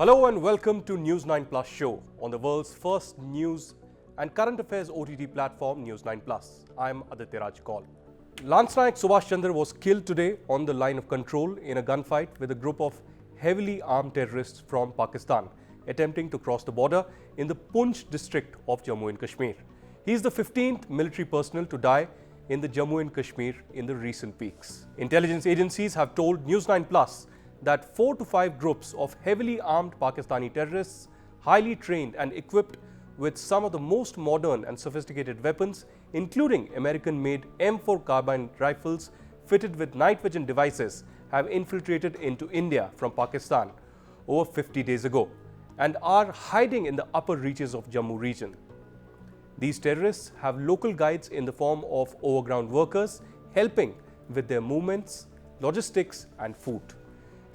Hello and welcome to News9 Plus Show on the world's first news and current affairs OTT platform News9 Plus. I'm Aditya Raj Kaul. Naik Subhash Chander was killed today on the line of control in a gunfight with a group of heavily armed terrorists from Pakistan attempting to cross the border in the Poonch district of Jammu and Kashmir. He is the 15th military personnel to die in the Jammu and Kashmir in the recent weeks. Intelligence agencies have told News9 Plus that 4 to 5 groups of heavily armed Pakistani terrorists, highly trained and equipped with some of the most modern and sophisticated weapons, including American-made M4 carbine rifles fitted with night vision devices, have infiltrated into India from Pakistan over 50 days ago and are hiding in the upper reaches of Jammu region. These terrorists have local guides in the form of overground workers helping with their movements, logistics and food.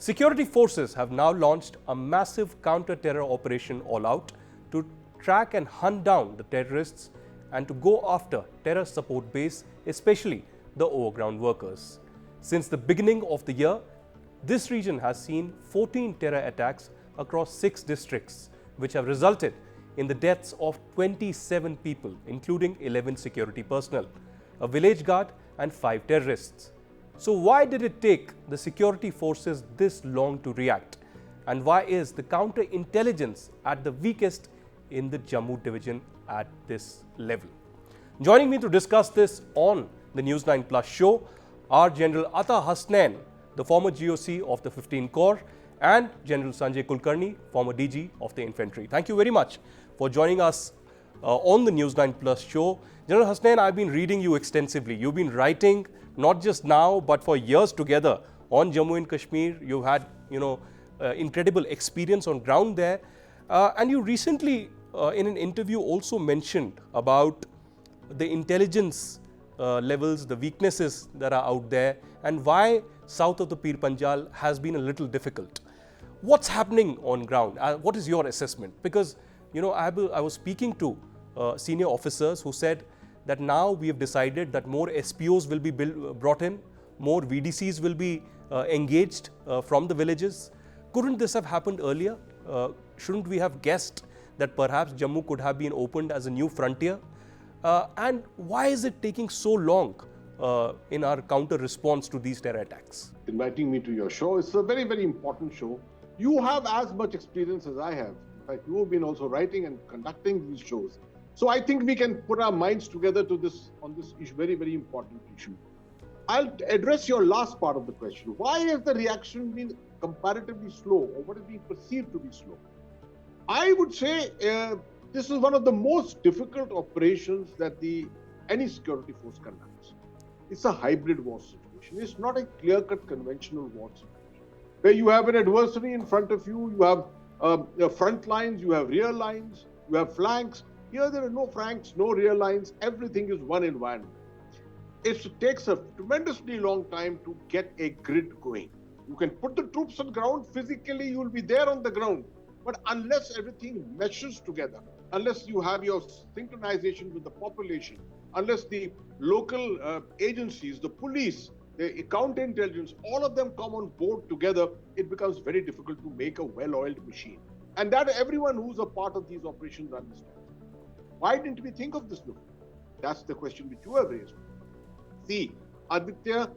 Security forces have now launched a massive counter-terror operation all out to track and hunt down the terrorists and to go after terror support base, especially the overground workers. Since the beginning of the year, this region has seen 14 terror attacks across 6 districts, which have resulted in the deaths of 27 people, including 11 security personnel, a village guard and 5 terrorists. So why did it take the security forces this long to react? And why is the counterintelligence at the weakest in the Jammu division at this level? Joining me to discuss this on the News9 Plus show are General Hasnain, the former GOC of the 15 Corps, and General Sanjay Kulkarni, former DG of the Infantry. Thank you very much for joining us on the News9 Plus show. General Hasnain, I've been reading you extensively. You've been writing not just now, but for years together on Jammu and Kashmir. You've had, incredible experience on ground there. And you recently, in an interview, also mentioned about the intelligence levels, the weaknesses that are out there, and why south of the Pir Panjal has been a little difficult. What's happening on ground? What is your assessment? Because, I was speaking to senior officers who said that now we have decided that more SPOs will be brought in, more VDCs will be engaged from the villages. Couldn't this have happened earlier? Shouldn't we have guessed that perhaps Jammu could have been opened as a new frontier? And why is it taking so long in our counter response to these terror attacks? Inviting me to your show. It's a very, very important show. You have as much experience as I have. In fact, you have been also writing and conducting these shows. So I think we can put our minds together on this very, very important issue. I'll address your last part of the question. Why has the reaction been comparatively slow, or what is being perceived to be slow? I would say this is one of the most difficult operations that any security force conducts. It's a hybrid war situation. It's not a clear-cut conventional war situation, where you have an adversary in front of you, you have front lines, you have rear lines, you have flanks. Here there are no flanks, no rear lines, everything is one environment. It takes a tremendously long time to get a grid going. You can put the troops on ground, physically you will be there on the ground, but unless everything meshes together, unless you have your synchronization with the population, unless the local agencies, the police, the counterintelligence, all of them come on board together, it becomes very difficult to make a well-oiled machine. And that everyone who's a part of these operations understands. Why didn't we think of this before? That's the question which you have raised. See, Aditya,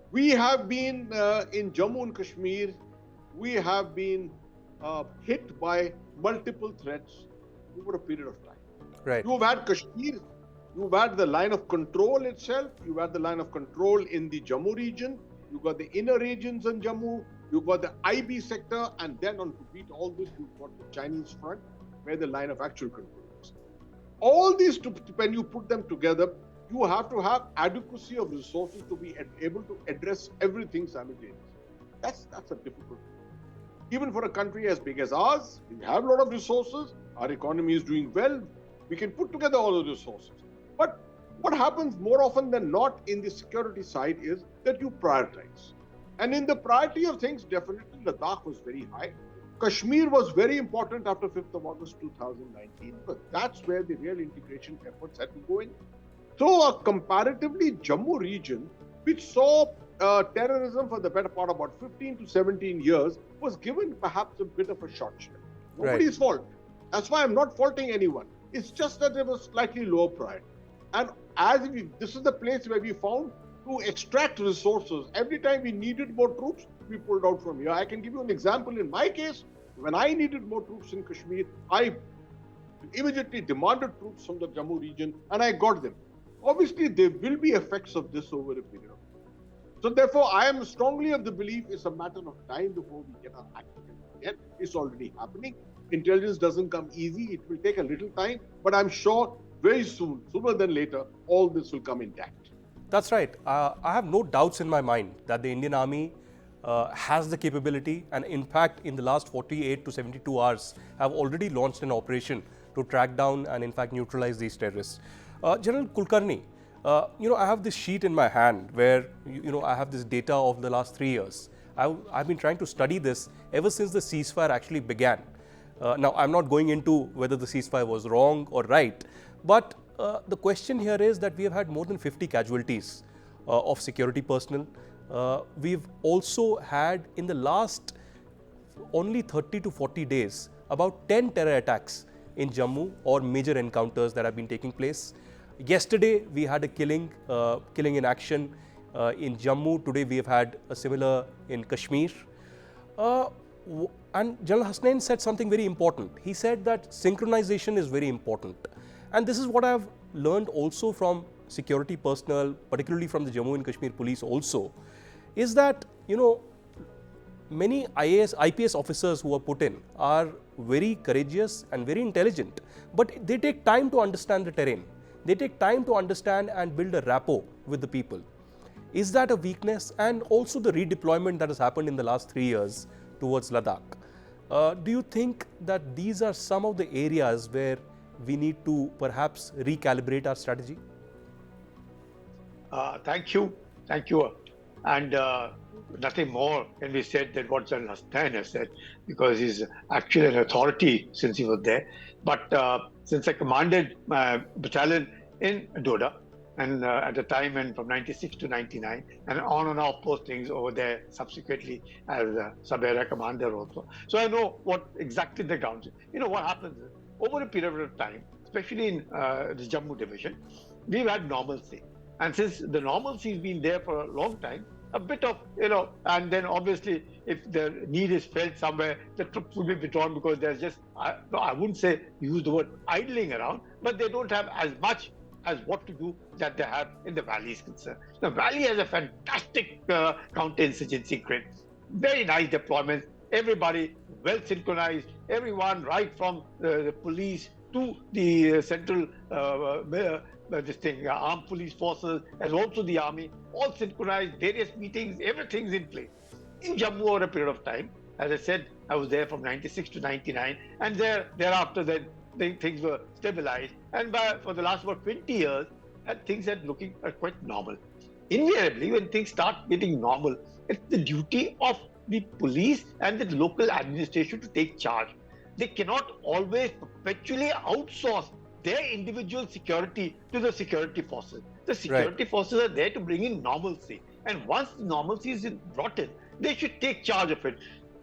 we have been in Jammu and Kashmir, we have been hit by multiple threats over a period of time. Right. You've had Kashmir, you've had the line of control itself, you've had the line of control in the Jammu region, you've got the inner regions in Jammu, you've got the IB sector, and then on to beat all this, you've got the Chinese front, where the line of actual control is. All these, when you put them together, you have to have adequacy of resources to be able to address everything simultaneously. That's a difficult thing. Even for a country as big as ours, we have a lot of resources, our economy is doing well, we can put together all the resources. But what happens more often than not in the security side is that you prioritize. And in the priority of things, definitely Ladakh was very high. Kashmir was very important after 5th of August 2019, but that's where the real integration efforts had to go in. So a comparatively Jammu region, which saw terrorism for the better part of about 15 to 17 years was given perhaps a bit of a short shrift. Nobody's fault. That's why I'm not faulting anyone. It's just that there was slightly lower priority. And this is the place where we found to extract resources. Every time we needed more troops, we pulled out from here. I can give you an example. In my case, when I needed more troops in Kashmir, I immediately demanded troops from the Jammu region and I got them. Obviously, there will be effects of this over a period of time. So therefore, I am strongly of the belief it's a matter of time before we get our act together. It's already happening. Intelligence doesn't come easy. It will take a little time, but I'm sure very soon, sooner than later, all this will come intact. That's right. I have no doubts in my mind that the Indian Army has the capability, and in fact, in the last 48 to 72 hours, have already launched an operation to track down and in fact neutralize these terrorists. General Kulkarni, I have this sheet in my hand where I have this data of the last 3 years. I've been trying to study this ever since the ceasefire actually began. Now, I'm not going into whether the ceasefire was wrong or right, but the question here is that we have had more than 50 casualties of security personnel. We've also had, in the last only 30 to 40 days, about 10 terror attacks in Jammu or major encounters that have been taking place. Yesterday, we had a killing in action in Jammu. Today, we have had a similar in Kashmir. And General Hasnain said something very important. He said that synchronization is very important. And this is what I've learned also from security personnel, particularly from the Jammu and Kashmir police also, is that, many IAS, IPS officers who are put in are very courageous and very intelligent, but they take time to understand the terrain. They take time to understand and build a rapport with the people. Is that a weakness? And also the redeployment that has happened in the last 3 years towards Ladakh. Do you think that these are some of the areas where we need to perhaps recalibrate our strategy? Thank you. And nothing more can be said than what General Hasnain has said, because he's actually an authority since he was there. But since I commanded my battalion in Doda, and at the time, and from 96 to 99, and on and off postings over there subsequently as sub-area commander also. So I know what exactly the ground is. What happens is, over a period of time, especially in the Jammu division, we've had normalcy. And since the normalcy has been there for a long time, a bit of, and then obviously if the need is felt somewhere, the troops will be withdrawn because there's just, I wouldn't say use the word idling around, but they don't have as much as what to do that they have in the valley is concerned. The valley has a fantastic counterinsurgency grid, very nice deployments, everybody well synchronized, everyone right from the police to the central armed police forces, as also the army, all synchronized, various meetings, everything's in place. In Jammu over a period of time, as I said, I was there from 96 to 99, and thereafter then things were stabilized, and for the last about 20 years, things are looking quite normal. Invariably, when things start getting normal, it's the duty of the police and the local administration to take charge. They cannot always perpetually outsource their individual security to the security forces. The security forces are there to bring in normalcy. And once normalcy is brought in, they should take charge of it.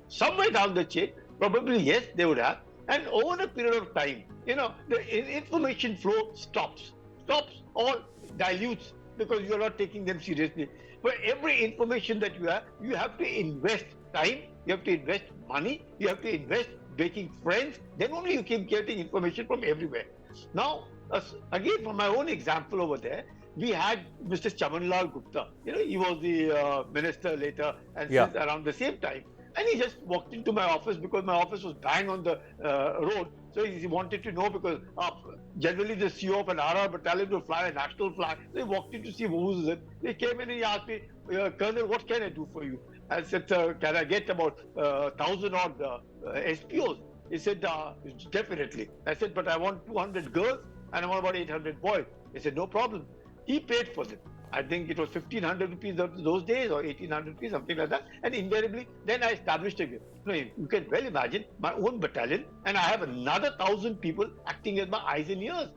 Somewhere down the chain, probably yes, they would have. And over a period of time, the information flow stops or dilutes because you are not taking them seriously. For every information that you have to invest time, you have to invest money, you have to invest making friends, then only you keep getting information from everywhere. Now, again, from my own example over there, we had Mr. Chamanlal Gupta. He was the minister later, and since around the same time. And he just walked into my office because my office was bang on the road. So he wanted to know because generally the CEO of an RR battalion will fly a national flag. So he walked in to see who's it. He came in and he asked me, Colonel, what can I do for you? I said, can I get about 1,000 odd SPOs? He said, definitely. I said, but I want 200 girls and I want about 800 boys. He said, no problem. He paid for them. I think it was 1,500 rupees those days or 1,800 rupees, something like that. And invariably, then I established again. You can well imagine my own battalion, and I have another 1,000 people acting as my eyes and ears.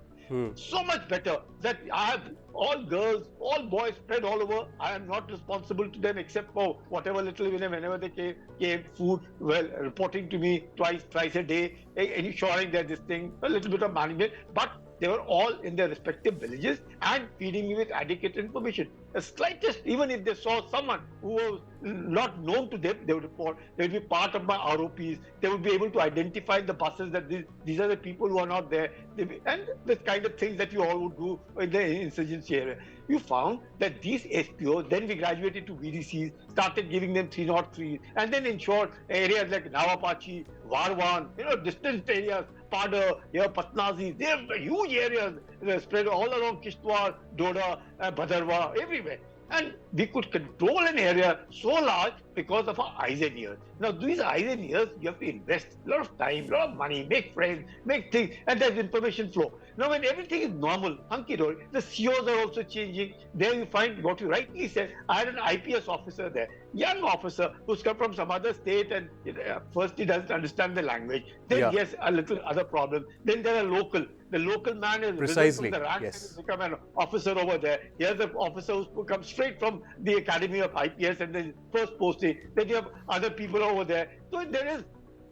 So much better that I have all girls, all boys spread all over. I am not responsible to them except for whatever little, whenever they came food, well, reporting to me twice a day, ensuring that this thing, a little bit of management, but they were all in their respective villages and feeding me with adequate information. The slightest, even if they saw someone who was not known to them, they would report. They would be part of my ROPs. They would be able to identify the buses that these are the people who are not there. And the kind of things that you all would do in the insurgency area. You found that these SPOs, then we graduated to VDCs, started giving them 303s, and then ensured areas like Navapachi, Warwan, distant areas, Pada, Patnazi, they have huge areas spread all around Kishtwar, Doda, Bhadarwa, everywhere. And we could control an area so large because of our eyes and ears. Now, these eyes and ears, you have to invest a lot of time, a lot of money, make friends, make things, and there's information flow. Now, when everything is normal, hunky-dory, the COs are also changing. There you find what you rightly said. I had an IPS officer there, young officer who's come from some other state, and first he doesn't understand the language. Then he has a little other problem. Then there are local. The local man is Precisely. from the rank and has become an officer over there. Here's the officer who's come straight from the Academy of IPS and the first posting. Then you have other people over there. So there is a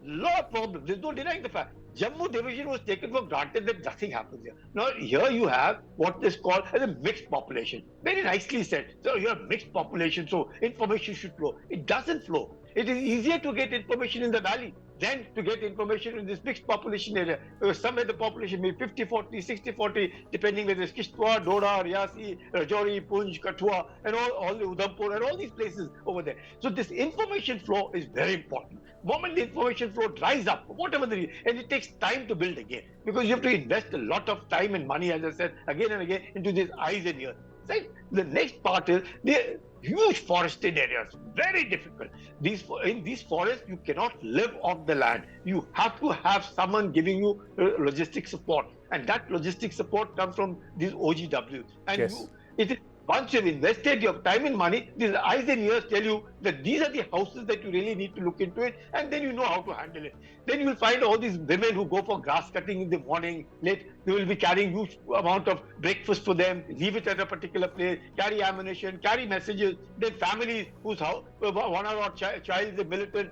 lot of problems. There's no denying the fact. Jammu division was taken for granted that nothing happens here. Now here you have what is called as a mixed population. Very nicely said. So you have mixed population, so information should flow. It doesn't flow. It is easier to get information in the valley than to get information in this mixed population area. Somewhere the population may be 50-40, 60-40, depending whether it's Kishtwar, Doda, Riyasi, Rajouri, Punj, Kathua, and all the Udhampur, and all these places over there. So this information flow is very important. The moment the information flow dries up, whatever the reason, and it takes time to build again, because you have to invest a lot of time and money, as I said, again and again, into these eyes and ears. Right? The next part is the huge forested areas, very difficult. In these forests, you cannot live off the land. You have to have someone giving you logistic support, and that logistic support comes from these OGWs. And once you've invested your time and money, these eyes and ears tell you that these are the houses that you really need to look into it, and then you know how to handle it. Then you will find all these women who go for grass cutting in the morning, late, you will be carrying huge amount of breakfast for them, leave it at a particular place, carry ammunition, carry messages. Then families whose house, one of our child is a militant,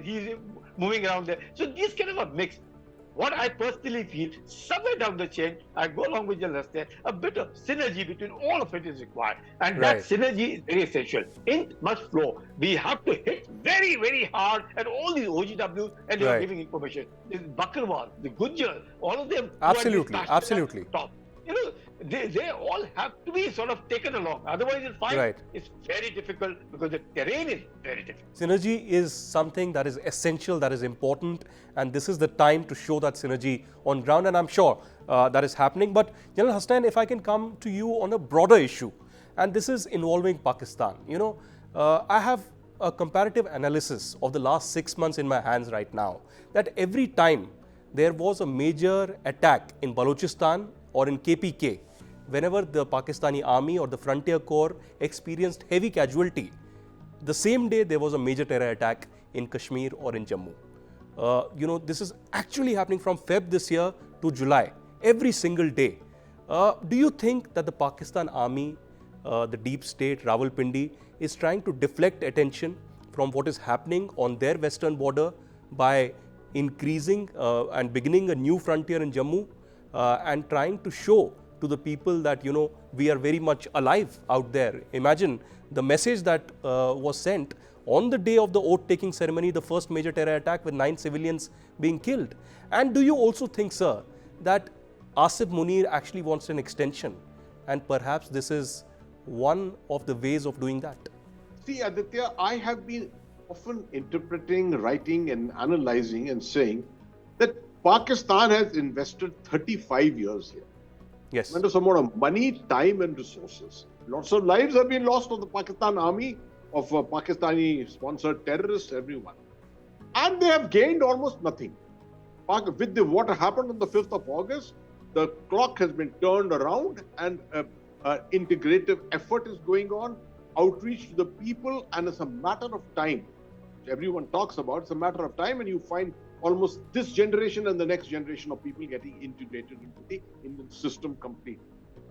he's moving around there. So these kind of a mix. What I personally feel, somewhere down the chain, I go along with your Hasnain, a bit of synergy between all of it is required. And that synergy is very essential. It must flow. We have to hit very, very hard at all these OGWs, and they are giving information. This Bakarwal, the Gunjar, all of them. Absolutely, absolutely. Top. They all have to be sort of taken along. Otherwise, you'll find it's very difficult because the terrain is very difficult. Synergy is something that is essential, that is important, and this is the time to show that synergy on ground, and I'm sure that is happening. But General Hasnain, if I can come to you on a broader issue, and this is involving Pakistan. I have a comparative analysis of the last 6 months in my hands right now, that every time there was a major attack in Balochistan or in KPK, whenever the Pakistani army or the frontier corps experienced heavy casualty, the same day there was a major terror attack in Kashmir or in Jammu. This is actually happening from Feb this year to July, every single day. Do you think that the Pakistan army, the deep state, Rawalpindi, is trying to deflect attention from what is happening on their western border by increasing and beginning a new frontier in Jammu and trying to show to the people that, we are very much alive out there? Imagine the message that was sent on the day of the oath-taking ceremony, the first major terror attack with 9 civilians being killed. And do you also think, sir, that Asif Munir actually wants an extension? And perhaps this is one of the ways of doing that. See, Aditya, I have been often interpreting, writing and analyzing and saying that Pakistan has invested 35 years here. Yes. Tremendous amount of money, time and resources. Lots of lives have been lost of the Pakistan army, of Pakistani-sponsored terrorists, everyone. And they have gained almost nothing. With what happened on the 5th of August, the clock has been turned around and integrative effort is going on, outreach to the people, and it's a matter of time. Everyone talks about it's a matter of time, and you find almost this generation and the next generation of people getting integrated into the Indian system completely.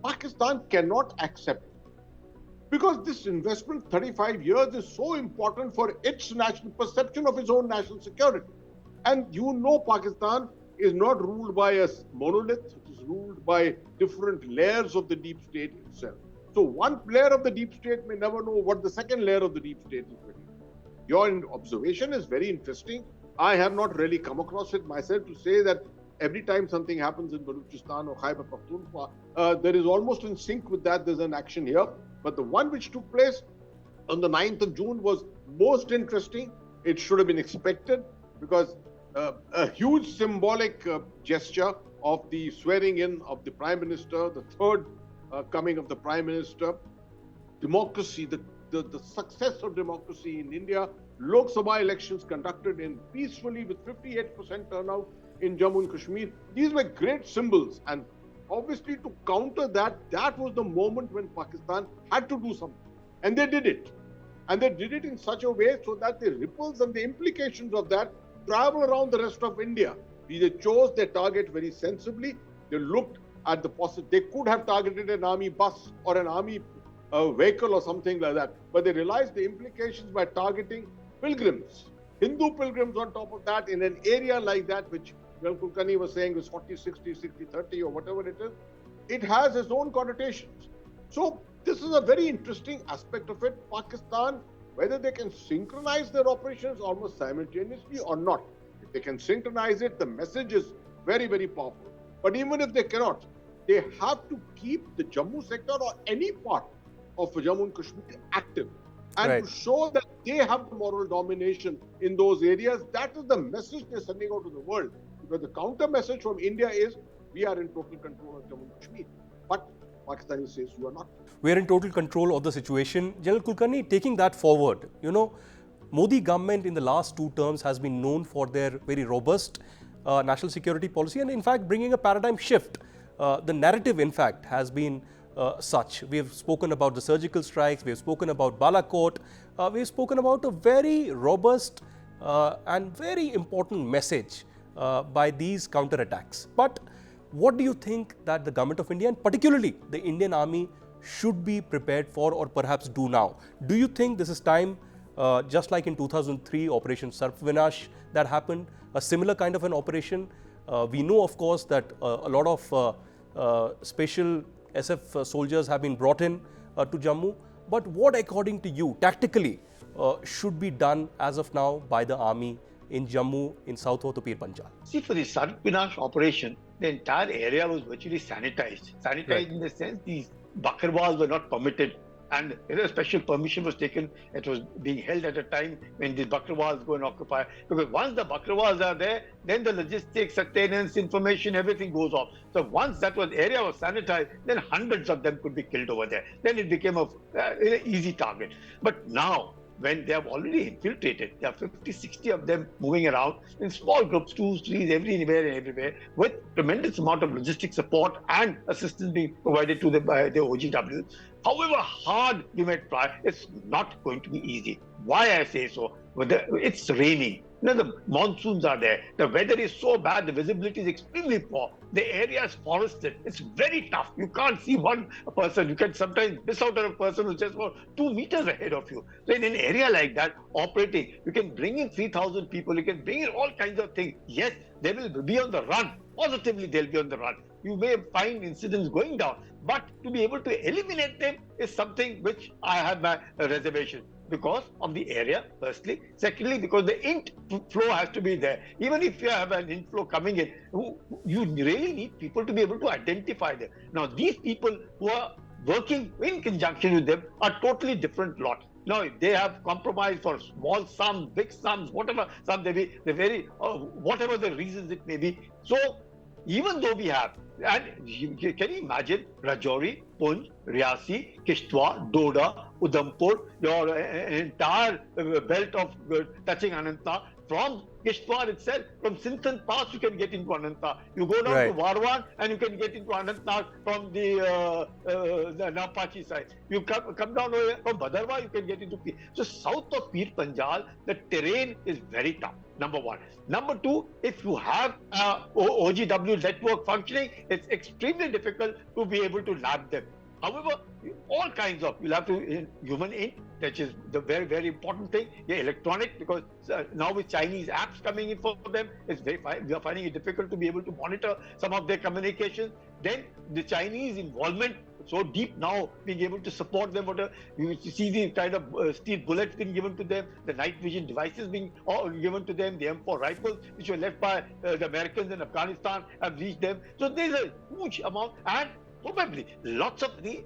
Pakistan cannot accept, because this investment, 35 years, is so important for its national perception of its own national security. And you know, Pakistan is not ruled by a monolith, it is ruled by different layers of the deep state itself. So one layer of the deep state may never know what the second layer of the deep state is doing. Your observation is very interesting. I have not really come across it myself to say that every time something happens in Balochistan or Khyber Pakhtunkhwa, there is almost in sync with that, there's an action here. But the one which took place on the 9th of June was most interesting. It should have been expected, because a huge symbolic gesture of the swearing in of the Prime Minister, the third coming of the Prime Minister, democracy, the success of democracy in India, Lok Sabha elections conducted in peacefully with 58% turnout in Jammu and Kashmir. These were great symbols, and obviously to counter that, that was the moment when Pakistan had to do something. And they did it. And they did it in such a way so that the ripples and the implications of that travel around the rest of India. They chose their target very sensibly. They looked at the possibility. They could have targeted an army bus or an army vehicle or something like that. But they realized the implications by targeting pilgrims, Hindu pilgrims on top of that, in an area like that, which Sanjay Kulkarni was saying was 40, 60, 60, 30 or whatever it is. It has its own connotations. So this is a very interesting aspect of it. Pakistan, whether they can synchronize their operations almost simultaneously or not. If they can synchronize it, the message is very, very powerful. But even if they cannot, they have to keep the Jammu sector or any part of Jammu and Kashmir active. And to show that they have the moral domination in those areas, that is the message they're sending out to the world. Because the counter message from India is, we are in total control of Jammu and Kashmir. But Pakistani says you are not. We are in total control of the situation. General Kulkarni, taking that forward, Modi government in the last 2 terms has been known for their very robust national security policy, and in fact bringing a paradigm shift. The narrative, in fact, has been such. We have spoken about the surgical strikes, we have spoken about Balakot, we have spoken about a very robust and very important message by these counterattacks. But what do you think that the government of India, and particularly the Indian Army, should be prepared for, or perhaps do now? Do you think this is time, just like in 2003, Operation Sarf Vinash that happened, a similar kind of an operation? We know, of course, that a lot of special SF soldiers have been brought in to Jammu. But what, according to you, tactically, should be done as of now by the army in Jammu, in South of the Pir Panjal? See, for the Sarf Vinash operation, the entire area was virtually sanitized. Sanitized in the sense these bakarwals were not permitted, and a special permission was taken. It was being held at a time when these bakarwals go and occupy. Because once the bakarwals are there, then the logistics, sustenance, information, everything goes off. So once that area was sanitized, then hundreds of them could be killed over there. Then it became an easy target. But now, when they have already infiltrated, there are 50, 60 of them moving around in small groups, 2, 3, everywhere, with tremendous amount of logistic support and assistance being provided to them by the OGWs. However hard we may try, it's not going to be easy. Why I say so? It's raining. The monsoons are there. The weather is so bad, the visibility is extremely poor. The area is forested. It's very tough. You can't see one person. You can sometimes miss out on a person who's just about 2 meters ahead of you. So in an area like that, operating, you can bring in 3,000 people. You can bring in all kinds of things. Yes, they will be on the run. Positively, they'll be on the run. You may find incidents going down. But to be able to eliminate them is something which I have my reservation. Because of the area, firstly. Secondly, because the inflow has to be there. Even if you have an inflow coming in, you really need people to be able to identify them. Now, these people who are working in conjunction with them are totally different lot. Now, they have compromised for small sums, big sums, whatever sum they be, whatever the reasons it may be. So, even though we have, and can you imagine Rajouri, Poonch, Riyasi, Kishtwar, Doda, Udhampur, your entire belt of touching Anantnag, from Kishtwar itself, from Sinthan Pass, you can get into Anantnag. You go down to Warwan and you can get into Anantnag from the Napachi side. You come down over from Bhadarwa, you can get into Pir. So south of Pir Panjal, the terrain is very tough. Number one. Number two, if you have OGW network functioning, it's extremely difficult to be able to lab them. However, all kinds of, you'll have to human ink, which is the very, very important thing. Yeah, electronic, because now with Chinese apps coming in for them, we are finding it difficult to be able to monitor some of their communications. Then the Chinese involvement so deep now, being able to support them. You see the kind of steel bullets being given to them, the night vision devices being given to them, the M4 rifles which were left by the Americans in Afghanistan have reached them. So there's a huge amount, and probably lots of the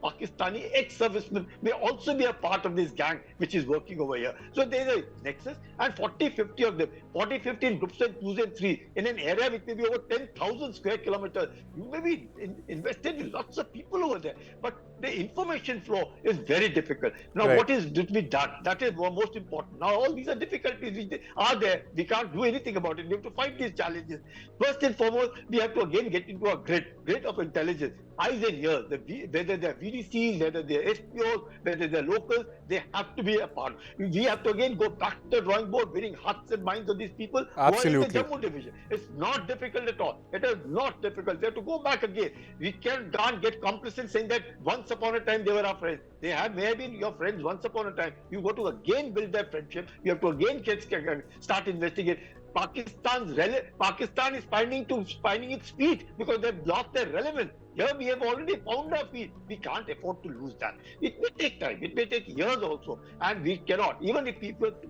Pakistani ex-servicemen may also be a part of this gang which is working over here. So there is a nexus, and 40-50 of them, 40-50 in groups of 2s and 3 in an area which may be over 10,000 square kilometers. You may be invested in lots of people over there, but the information flow is very difficult. Now, what is to be done? That is most important. Now, all these are difficulties which are there. We can't do anything about it. We have to fight these challenges. First and foremost, we have to again get into a grid of intelligence. Eyes and ears, whether they're VDCs, whether they're SPOs, whether they're locals, they have to be a part. We have to again go back to the drawing board, winning hearts and minds of these people. Absolutely. Who are in the Jammu division. It's not difficult at all. It is not difficult. They have to go back again. We can't get complicit saying that once upon a time they were our friends. They may have been your friends once upon a time. You got to again build that friendship. You have to again start investigating. Pakistan is finding its feet because they've lost their relevance. Here we have already found our feet. We can't afford to lose that. It may take time. It may take years also. And we cannot. Even if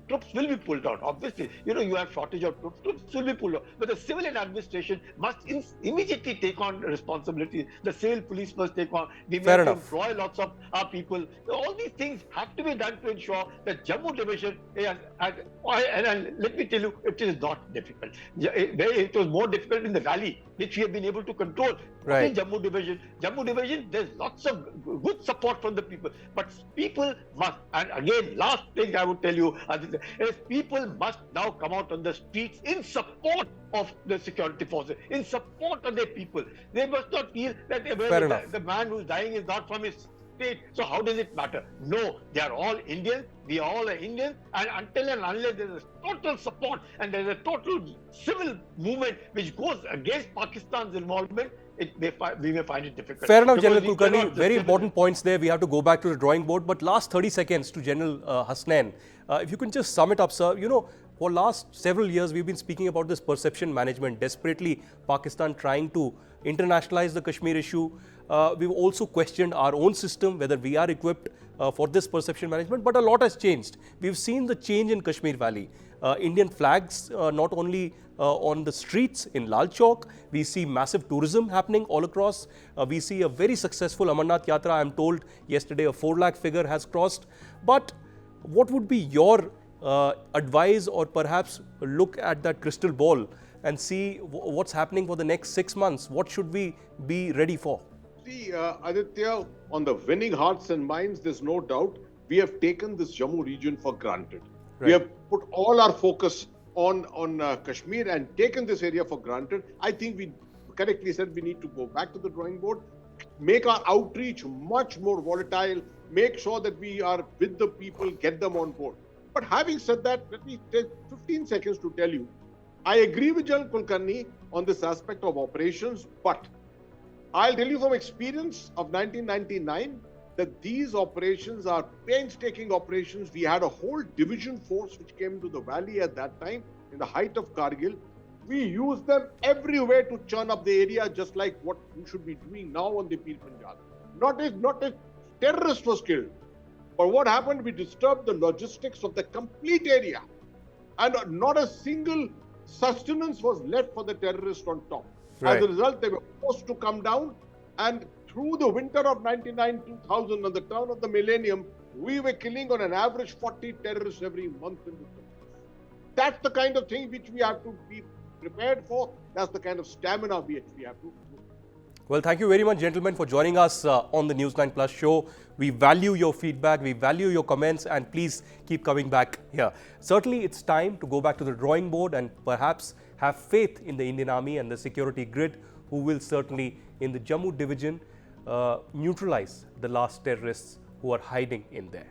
troops will be pulled out. Obviously, you have shortage of troops. Troops will be pulled out. But the civilian administration must immediately take on responsibility. The civil police must take on. We may have to employ lots of our people. All these things have to be done to ensure that Jammu division, and let me tell you, it is not difficult. It was more difficult in the valley, which we have been able to control. In Jammu division, there's lots of good support from the people. But people must, and again, last thing I would tell you, Aditya, is people must now come out on the streets in support of the security forces, in support of their people. They must not feel that the man who's dying is not from his state, so how does it matter? No, they are all Indians, we all are Indians, and until and unless there is total support and there is a total civil movement which goes against Pakistan's involvement, we may find it difficult. Fair enough, General Kulkarni. Very important points there. We have to go back to the drawing board. But last 30 seconds to General Hasnain. If you can just sum it up, sir. For last several years, we've been speaking about this perception management, desperately Pakistan trying to internationalize the Kashmir issue. We've also questioned our own system, whether we are equipped for this perception management. But a lot has changed. We've seen the change in Kashmir Valley. Indian flags not only on the streets in Lal Chowk, we see massive tourism happening all across. We see a very successful Amarnath Yatra. I'm told yesterday a 4 lakh figure has crossed. But what would be your advice, or perhaps look at that crystal ball and see what's happening for the next 6 months? What should we be ready for? See, Aditya, on the winning hearts and minds, there's no doubt we have taken this Jammu region for granted. We have put all our focus on Kashmir and taken this area for granted. I think we correctly said we need to go back to the drawing board, make our outreach much more volatile, make sure that we are with the people, get them on board. But having said that, let me take 15 seconds to tell you, I agree with General Kulkarni on this aspect of operations, but I'll tell you from experience of 1999 that these operations are painstaking operations. We had a whole division force which came into the valley at that time in the height of Kargil. We used them everywhere to churn up the area, just like what we should be doing now on the Pir Panjal. Not a terrorist was killed, but what happened? We disturbed the logistics of the complete area, and not a single sustenance was left for the terrorists on top. As a result, they were forced to come down, and through the winter of 99-2000, on the turn of the millennium, we were killing on an average 40 terrorists every month in this country. That's the kind of thing which we have to be prepared for. That's the kind of stamina we have to do. Well, thank you very much, gentlemen, for joining us on the News 9 Plus show. We value your feedback, we value your comments, and please keep coming back here. Certainly, it's time to go back to the drawing board and perhaps have faith in the Indian Army and the security grid, who will certainly, in the Jammu division, neutralize the last terrorists who are hiding in there.